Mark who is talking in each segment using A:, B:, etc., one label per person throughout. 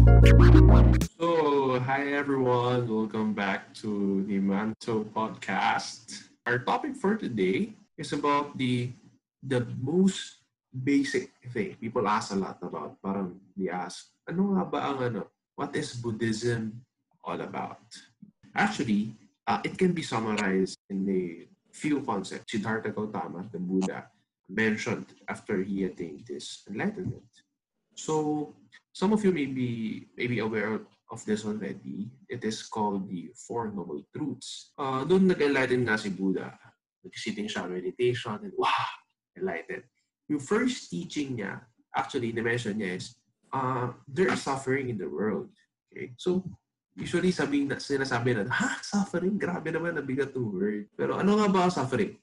A: So, hi everyone, welcome back to the Manto podcast. Our topic for today is about the most basic thing people ask a lot about. Parang they ask, ano nga ba ang ano? What is Buddhism all about? Actually, it can be summarized in a few concepts. Siddhartha Gautama, the Buddha, mentioned after he attained this enlightenment. So some of you may be aware of this already. It is called the Four Noble Truths. Doon nag-enlighten nga si Buddha. Nag-sitting siya meditation and wow, enlightened. Yung first teaching niya, actually, na-mention niya is, there is suffering in the world. Okay? So, usually sinasabi na, suffering? Grabe naman, nabigat to word. Pero ano nga ba ang suffering?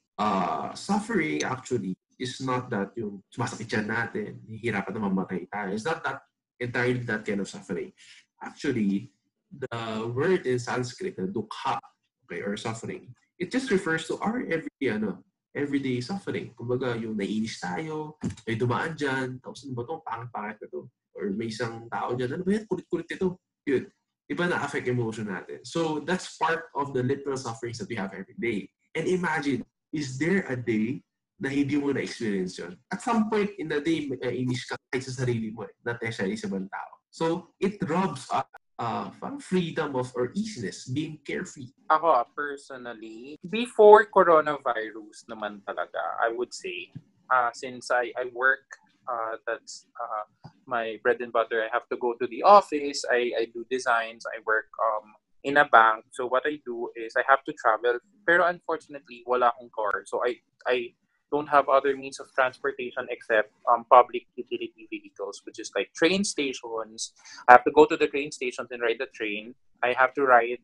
A: Suffering actually is not that yung sumasakit siya natin, hihirapan na mamatay tayo. It's not that entirely that kind of suffering. Actually, the word in Sanskrit, the dukha, okay, or suffering, it just refers to our everyday suffering. Kumbaga, yung naiinis tayo, may dumaan dyan, tapos ano ba ito, pangit-pangit na ito. Or may isang tao dyan, ano ba yan, kulit-kulit ito. Yun. Iba na-affect emotion natin. So, that's part of the literal sufferings that we have every day. And imagine, is there a day na hindi mo na-experience yun? At some point in the day, inis ka kahit sa sarili mo, not necessarily sa ibang tao. So, it robs us freedom of or easiness, being carefree.
B: Ako, personally, before coronavirus naman talaga, I would say, since I work, that's my bread and butter. I have to go to the office. I do designs. I work in a bank. So what I do is I have to travel. Pero unfortunately, wala akong car. So I don't have other means of transportation except public utility vehicles, which is like train stations. I have to go to the train stations and ride the train. I have to ride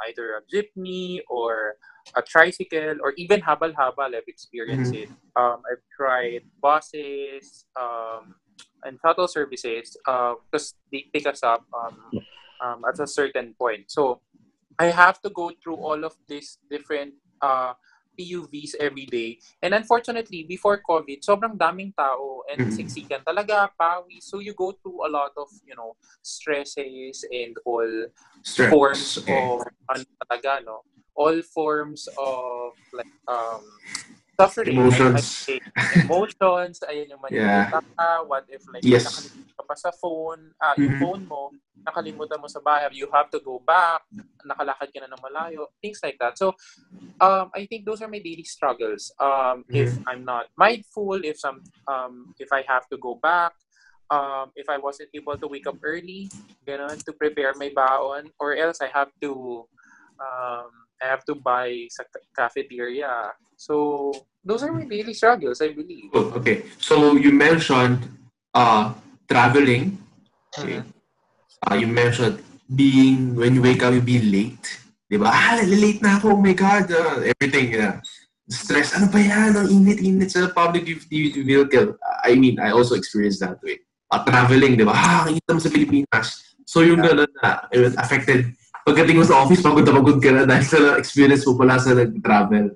B: either a jeepney or a tricycle or even habal-habal. I've experienced it. I've tried buses and shuttle services because they pick us up at a certain point. So I have to go through all of these different PUVs every day. And unfortunately, before COVID, sobrang daming tao and siksikan talaga, pawi. So you go through a lot of, stresses and all forms of, talaga, no? All forms of, like, suffering.
A: Emotions.
B: Emotions, ayun yung manilita ka. What if, like, nakalimutan ka pa sa phone, yung phone mo, nakalimutan mo sa bahay, you have to go back, nakalakad ka na ng malayo, things like that. So, I think those are my daily struggles. If I'm not mindful, if I have to go back, if I wasn't able to wake up early, ganun, to prepare my baon, or else I have to buy sa cafeteria. So, those are my daily struggles, I believe.
A: Oh, okay. So, you mentioned traveling. Okay. You mentioned when you wake up, you be late. Diba? Late na ako. Oh my God. Everything. Stress. Ano ba yan? Ang init-init sa public utility vehicle. I mean, I also experienced that way. Traveling, diba? Ang init naman sa Pilipinas. So, yung gano'n na, affected. Pagdating mo sa office, pagod ka na dahil sa experience mo pala sa nag-travel.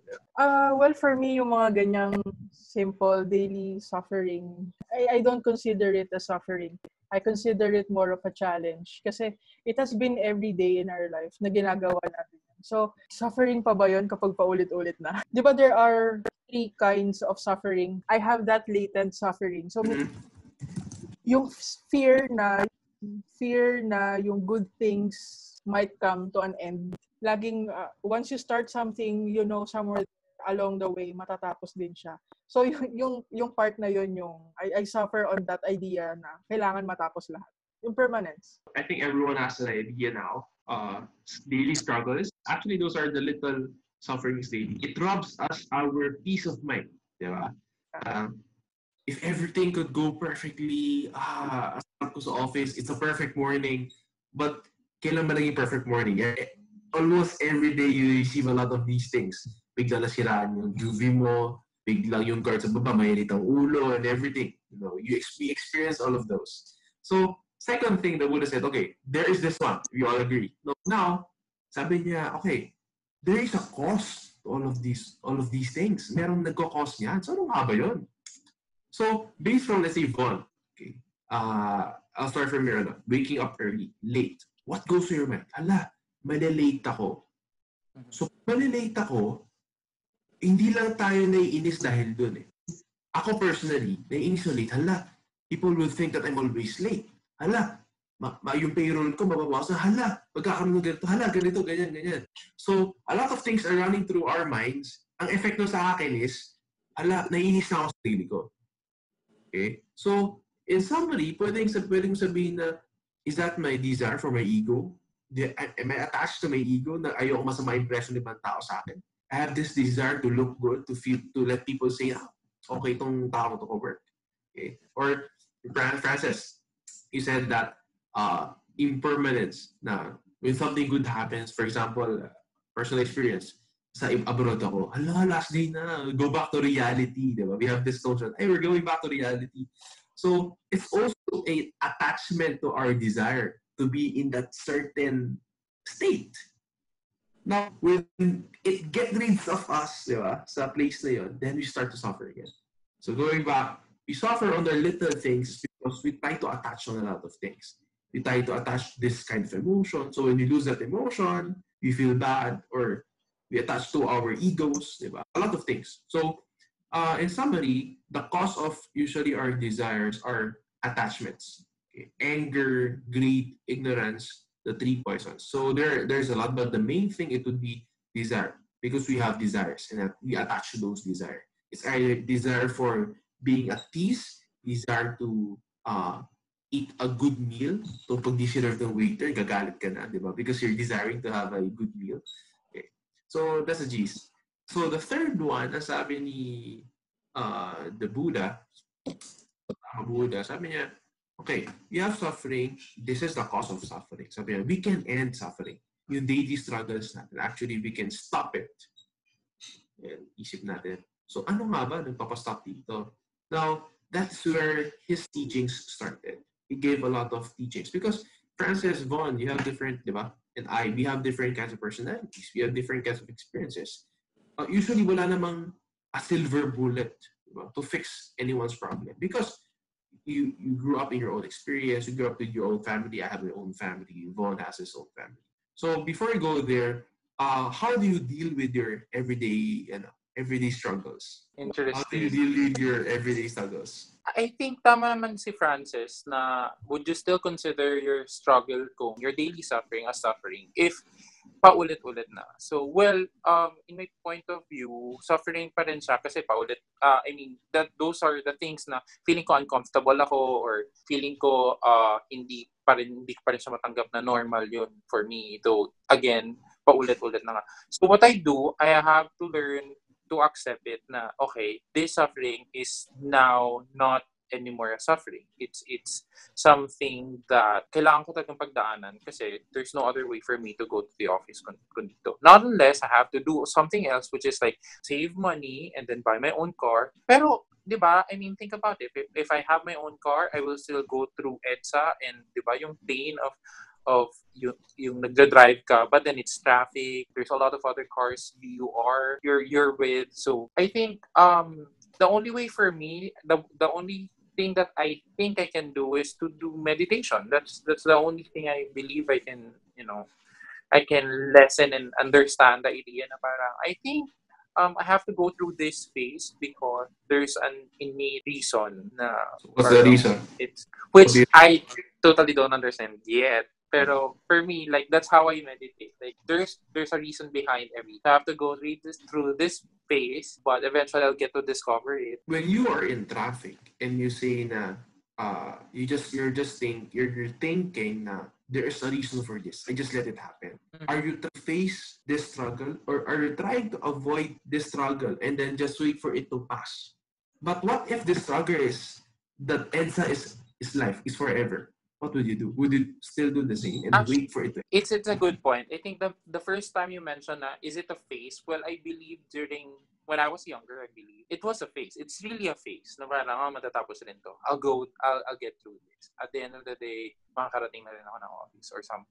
C: Well, for me, yung mga ganyang simple daily suffering, I don't consider it a suffering. I consider it more of a challenge. Kasi it has been every day in our life na ginagawa natin. So, suffering pa ba yun kapag paulit-ulit na? Di ba there are 3 kinds of suffering? I have that latent suffering. So, yung fear na yung good things might come to an end. Laging, once you start something, somewhere along the way, matatapos din siya. So, yung part na yun, I suffer on that idea na kailangan matapos lahat. Yung permanence.
A: I think everyone has an idea now. Daily struggles. Actually, those are the little sufferings daily. It robs us our peace of mind. Diba? If everything could go perfectly, asap ko sa office, it's a perfect morning. But, kailan ba naging perfect morning? Almost every day, you receive a lot of these things. Bigla nasiraan yung UV mo, biglang yung guard sa baba, mainit ang ulo and everything. We experience all of those. So, second thing the Buddha said, okay, there is this one. We all agree. Now, sabi niya, okay, there is a cause to all of these things. Merong nagko-cause niyan. So, ano nga ba yun? So, based from, let's say, Von, okay, I'll start from your waking up early, late. What goes to your mind? Hala, malilate ako. So, malilate ako, hindi lang tayo naiinis dahil dun eh. Ako personally, naiinis na late. Hala, people will think that I'm always late. Hala, yung payroll ko mababawasan. Hala, magkakaroon ng ganito. Hala, ganito, ganyan, ganyan. So, a lot of things are running through our minds. Ang effect no sa akin is, hala, naiinis na ako sa sarili ko. Okay? So, in summary, pwedeng sabihin na, is that my desire for my ego? Am I attached to my ego na ayoko masama impression ng ibang tao sa akin? I have this desire to look good, to let people say, okay, itong tao to work. Okay? Or Francis, he said that impermanence na when something good happens, for example, personal experience, sa abroad ako, hala, last day na, go back to reality, diba? We have this notion, hey, we're going back to reality. So, it's also an attachment to our desire to be in that certain state. Now, when it gets rid of us, diba, sa place na yun, then we start to suffer again. So, going back, we suffer on the little things because we try to attach on a lot of things. We try to attach this kind of emotion. So, when we lose that emotion, we feel bad or we attach to our egos, diba? A lot of things. So, in summary, the cause of usually our desires are attachments. Okay? Anger, greed, ignorance, the three poisons. So there's a lot, but the main thing it would be desire because we have desires and we attach to those desires. It's either desire for being at peace, desire to eat a good meal. So pag di serve ng waiter, gagalit ka na, di ba? Because you're desiring to have a good meal. Okay. So that's a G's. So the third one, sabi ni the Buddha, sabi niya, okay, we have suffering, this is the cause of suffering. Sabi niya, we can end suffering. Yung daily struggles natin, actually, we can stop it. And isip natin, so ano nga ba nagpapastop dito? Now, that's where his teachings started. He gave a lot of teachings because Francis, Vaughn, you have different, di ba? And we have different kinds of personalities. We have different kinds of experiences. Usually, wala namang a silver bullet, diba, to fix anyone's problem because you grew up in your own experience. You grew up with your own family. I have my own family. Vaughn has his own family. So before you go there, how do you deal with your everyday struggles?
B: Interesting.
A: How do you deal with your everyday struggles?
B: I think tama naman si Francis na would you still consider your struggle kung your daily suffering as suffering if paulit-ulit na. So, well, in my point of view, suffering pa rin siya kasi paulit. I mean, those are the things na feeling ko uncomfortable ako or feeling ko hindi pa rin siya matanggap na normal yun for me. So, again, paulit-ulit na nga. So, what I do, I have to learn to accept it na, okay, this suffering is now not anymore a suffering. It's something that kailangan ko talagang pagdaanan kasi there's no other way for me to go to the office dito. Not unless I have to do something else which is like save money and then buy my own car. Pero, di ba, I mean, think about it. If I have my own car, I will still go through EDSA and di ba, yung pain of yung nagdadrive ka, but then it's traffic. There's a lot of other cars you're with. So I think the only way for me, the only thing that I think I can do is to do meditation. That's the only thing I believe I can, I can lessen and understand the idea na parang I think I have to go through this phase because there's an innate reason na
A: what's the reason?
B: Which I totally don't understand yet. Pero for me, like that's how I meditate. Like there's a reason behind everything. I have to go through this phase, but eventually I'll get to discover it.
A: When you are in traffic and you say na you're thinking na there is a reason for this. I just let it happen. Mm-hmm. Are you to face this struggle or are you trying to avoid this struggle and then just wait for it to pass? But what if the struggle is that EDSA is life, is forever? What would you do? Would you still do the same and wait for it to...
B: It's a good point. I think the first time you mentioned is it a phase? Well, I believe when I was younger, I believe it was a phase. It's really a phase. Na parang matatapos rin to. I'll get through this. At the end of the day, makakarating na rin ako ng office or something.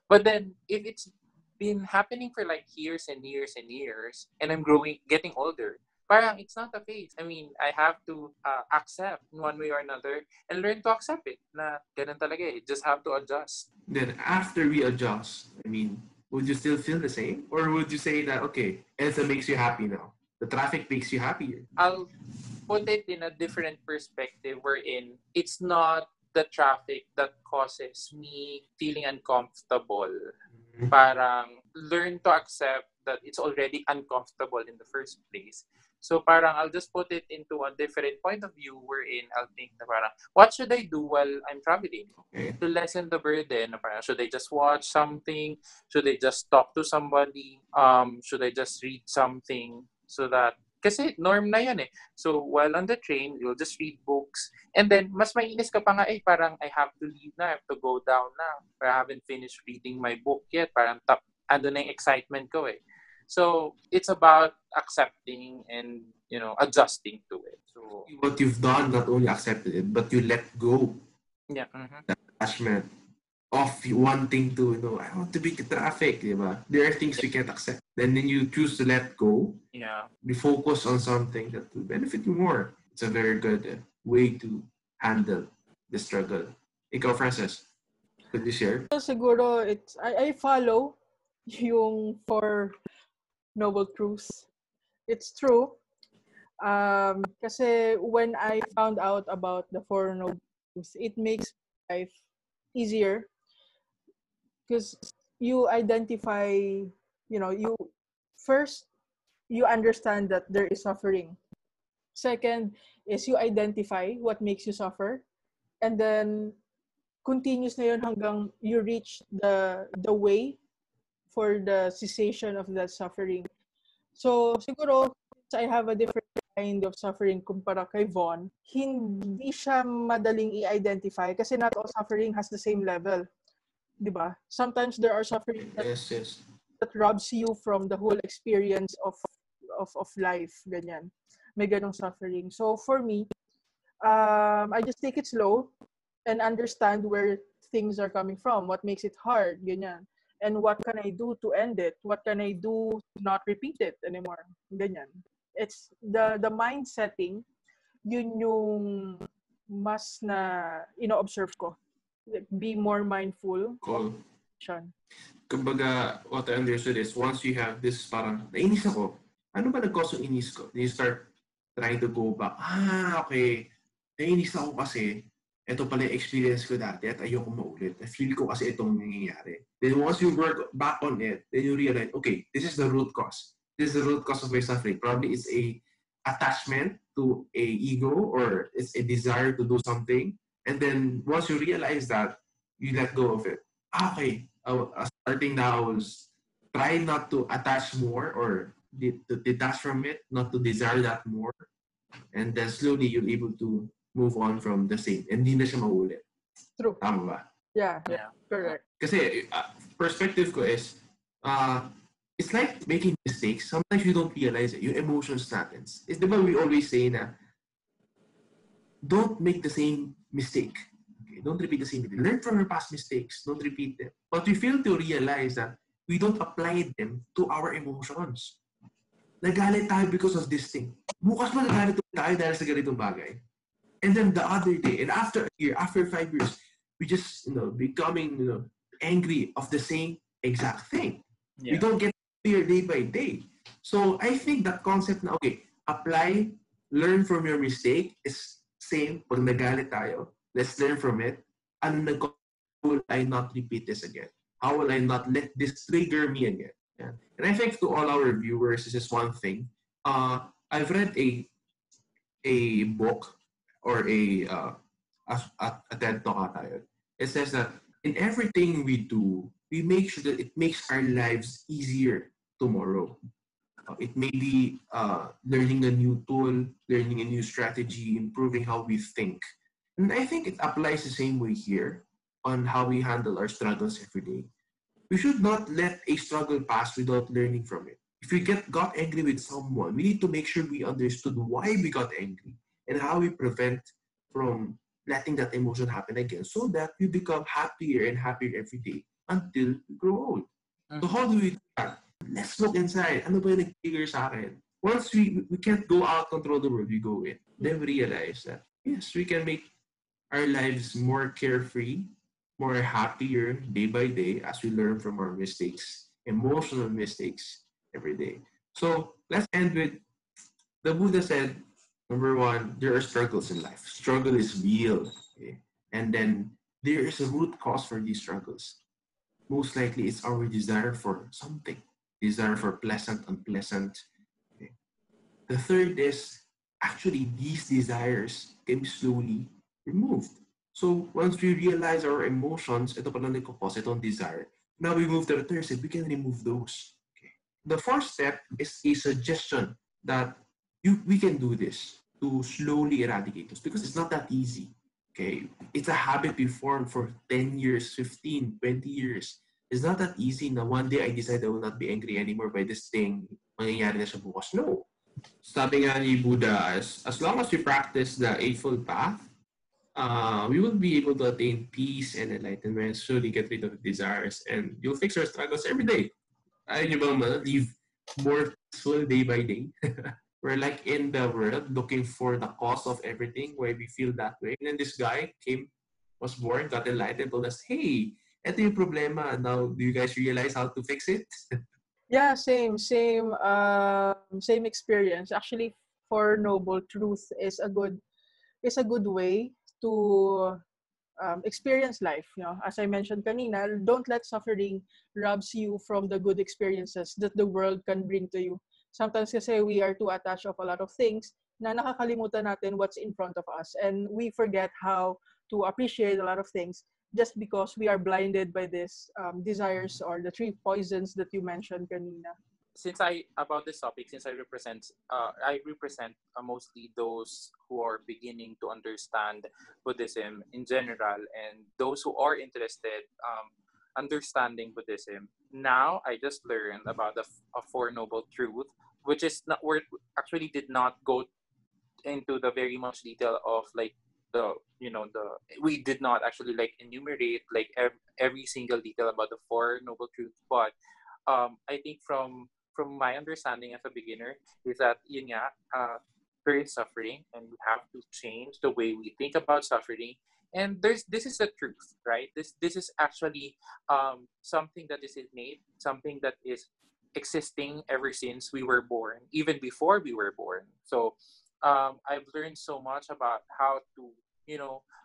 B: But then, if it's been happening for like years and years and years, and I'm getting older, parang it's not a phase. I mean, I have to accept in one way or another and learn to accept it na ganun talaga eh. Just have to adjust.
A: Then after we adjust, I mean, would you still feel the same? Or would you say that, okay, EDSA makes you happy now? The traffic makes you happier?
B: I'll put it in a different perspective wherein it's not the traffic that causes me feeling uncomfortable. Parang learn to accept that it's already uncomfortable in the first place. So parang I'll just put it into a different point of view wherein I'll think na parang, what should I do while I'm traveling?
A: Okay.
B: To lessen the burden. Na parang, should I just watch something? Should I just talk to somebody? Should I just read something? So that, kasi norm na yan eh. So while on the train, you'll just read books. And then, mas mainis ka pa nga eh, parang I have to leave na, I have to go down na. I haven't finished reading my book yet. Parang ando na yung excitement ko eh. So it's about accepting and adjusting to it. So
A: what you've done, not only accepted it, but you let go
B: yeah,
A: that attachment of wanting to, I want to beat the traffic, diba? There are things we can't accept. Then you choose to let go.
B: Yeah.
A: Be focused on something that will benefit you more. It's a very good way to handle the struggle. Ikaw, Francis, could you share?
C: Siguro, I follow yung Four Noble Truths. It's true. Kasi when I found out about the Four Noble Truths, it makes life easier because you identify, you first, you understand that there is suffering. Second is you identify what makes you suffer. And then, continuous na yun hanggang you reach the way for the cessation of that suffering. So, siguro, I have a different kind of suffering kumpara kay Von. Hindi siya madaling i-identify kasi not all suffering has the same level. Diba? Sometimes there are suffering that robs you from the whole experience of life. Ganyan. May ganong suffering. So, for me, I just take it slow and understand where things are coming from, what makes it hard, ganyan. And what can I do to end it? What can I do to not repeat it anymore? Ganyan. It's the mind setting, yun yung mas na ino-observe ko. Be more mindful.
A: Cool. Kumbaga, what I understood is once you have this parang, nainis ako, ano ba nag-cause yung inis ko? Then you start trying to go back. Okay. Nainis ako kasi ito pala yung experience ko dati at ayoko maulit. I feel ko kasi itong nangyayari. Then once you work back on it, then you realize, okay, this is the root cause. This is the root cause of my suffering. Probably it's a attachment to a ego or it's a desire to do something. And then once you realize that, you let go of it. Okay, starting now is try not to attach more or to detach from it, not to desire that more. And then slowly you're able to move on from the same. And hindi na siya maulit.
C: True.
A: Tama ba?
C: Yeah. Correct.
A: Kasi perspective ko is, it's like making mistakes. Sometimes you don't realize it. Yung emotions natin. It's diba we always say na, don't make the same mistake. Okay? Don't repeat the same mistake. Learn from your past mistakes. Don't repeat them. But we fail to realize that we don't apply them to our emotions. Nagalit tayo because of this thing. Bukas mo nagalit tayo dahil sa ganitong bagay. And then the other day, and after a year, after 5 years, we just, becoming, angry of the same exact thing. Yeah. We don't get clear day by day. So I think that concept na, okay, apply, learn from your mistake is same. Pag nagalit tayo, let's learn from it. And will I not repeat this again? How will I not let this trigger me again? Yeah. And I think to all our viewers, this is one thing. I've read a book or a TED Talk tayo. It says that in everything we do, we make sure that it makes our lives easier tomorrow. It may be learning a new tool, learning a new strategy, improving how we think. And I think it applies the same way here on how we handle our struggles every day. We should not let a struggle pass without learning from it. If we got angry with someone, we need to make sure we understood why we got angry and how we prevent from letting that emotion happen again so that we become happier and happier every day until we grow old. So how do we do that? Let's look inside. Ano ba yung nag-trigger sa akin? once we can't go out control the world, we go in. Then we realize that yes, we can make our lives more carefree, more happier day by day as we learn from our mistakes, emotional mistakes every day. So let's end with the Buddha said, number one, there are struggles in life. Struggle is real. Okay? And then there is a root cause for these struggles. Most likely it's our desire for something, desire for pleasant, unpleasant. Okay? The third is actually these desires can be slowly removed. So once we realize our emotions, ito pala nagkakos, itong desire. Now we move to the third step, we can remove those. Okay. The fourth step is a suggestion that we can do this to slowly eradicate those because it's not that easy. Okay, it's a habit we formed for 10 years, 15, 20 years. It's not that easy na one day I decide I will not be angry anymore by this thing, mangyayari na siya bukas. No. Sabi nga ni Buddha, as long as we practice the Eightfold Path, we will be able to attain peace and enlightenment, slowly get rid of desires, and you'll fix your struggles every day. Ayaw nyo bang live more peaceful day by day? We're like in the world looking for the cause of everything, why we feel that way. And then this guy was born, got enlightened, told us, hey, ito yung problema. Now, do you guys realize how to fix it?
C: Yeah, same experience. Actually, Four Noble Truth is a good way to experience life. As I mentioned kanina, don't let suffering robs you from the good experiences that the world can bring to you. Sometimes kasi we are too attached of a lot of things na nakakalimutan natin what's in front of us, and we forget how to appreciate a lot of things just because we are blinded by these desires or the three poisons that you mentioned kanina.
B: Since I represent mostly those who are beginning to understand Buddhism in general, and those who are interested understanding Buddhism. Now I just learned about the Four Noble Truth, which is not where actually did not go into the very much detail of like we did not actually like enumerate like every single detail about the Four Noble Truths, but I think from my understanding as a beginner is that yun nga, there is suffering and we have to change the way we think about suffering. And this is the truth, right? This is actually something that is innate, something that is existing ever since we were born, even before we were born. So I've learned so much about how to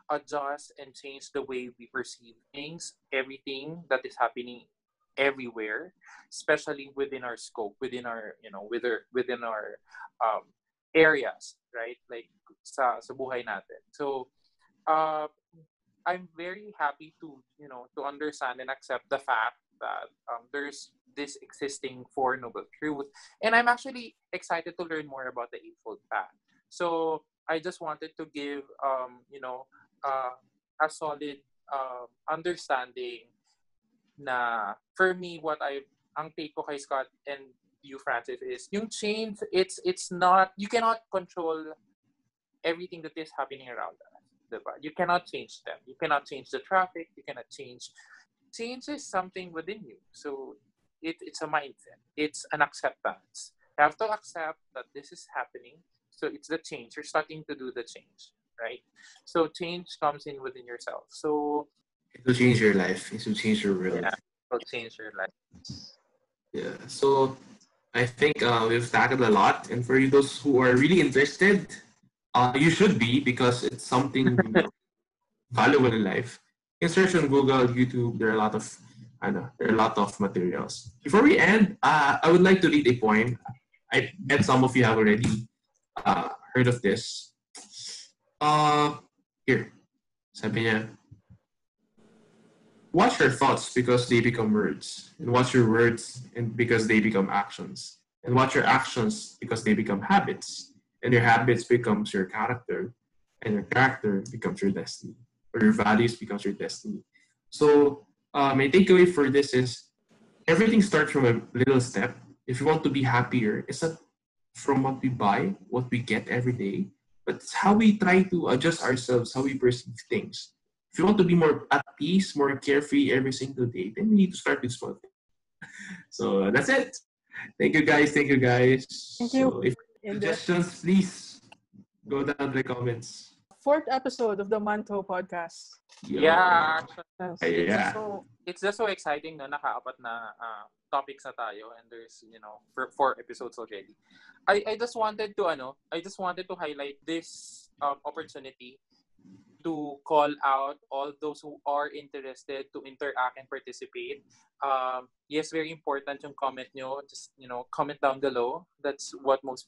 B: adjust and change the way we perceive things, everything that is happening everywhere, especially within our scope, within our within our areas, right? Like sa buhay natin. So I'm very happy to to understand and accept the fact that there's this existing Four Noble Truths, and I'm actually excited to learn more about the Eightfold Path. So I just wanted to give a solid understanding na for me ang take ko kay Scott and you, Francis, is yung change. It's not, you cannot control everything that is happening around us. Diba? You cannot change them. You cannot change the traffic. You cannot change. Change is something within you. So it's a mindset. It's an acceptance. You have to accept that this is happening. So it's the change. You're starting to do the change, right? So change comes in within yourself. So
A: it will change your life. It will change your world.
B: Yeah, it will change your life.
A: Yeah. So I think we've tackled a lot, and for you those who are really interested, you should be, because it's something valuable in life. You can search on Google, YouTube. There are a lot of materials. Before we end, I would like to read a poem. I bet some of you have already heard of this. Here, sabi niya, watch your thoughts because they become words, and watch your words and because they become actions, and watch your actions because they become habits, and your habits becomes your character, and your character becomes your destiny, or your values becomes your destiny. So my takeaway for this is everything starts from a little step. If you want to be happier, it's not from what we buy, what we get every day, but it's how we try to adjust ourselves, how we perceive things. If you want to be more at peace, more carefree every single day, then we need to start with small things. So that's it. Thank you, guys. Thank you, guys.
C: Thank you.
A: So, if
C: In the
A: suggestions, please go down in the comments.
C: 4th episode of the Manto podcast.
A: Yo.
B: Yeah, actually,
C: Yes.
A: Yeah.
B: it's just so exciting na nakaapat na topics na tayo, and there's, for 4 episodes already. I just wanted to highlight this opportunity to call out all those who are interested to interact and participate. Yes, very important yung comment nyo. Just, comment down below. That's what most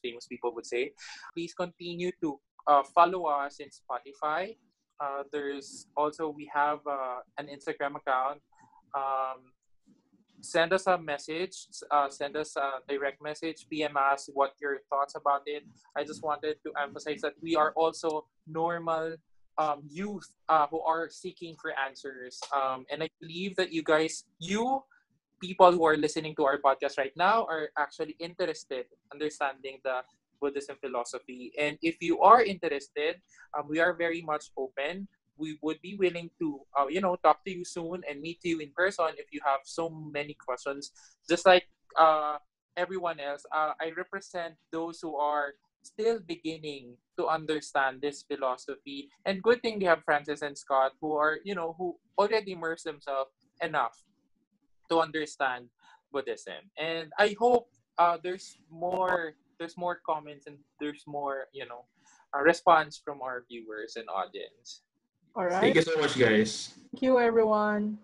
B: famous people would say. Please continue to follow us in Spotify. We have an Instagram account. Send us a message, send us a direct message, PM us what your thoughts about it. I just wanted to emphasize that we are also normal youth who are seeking for answers. And I believe that you people who are listening to our podcast right now are actually interested in understanding the Buddhism philosophy. And if you are interested, we are very much open. We would be willing to, talk to you soon and meet you in person if you have so many questions. Just like everyone else, I represent those who are still beginning to understand this philosophy. And good thing we have Francis and Scott who are, who already immersed themselves enough to understand Buddhism. And I hope there's more comments, and there's more, response from our viewers and audience.
C: All right.
A: Thank you so much, guys.
C: Thank you, everyone.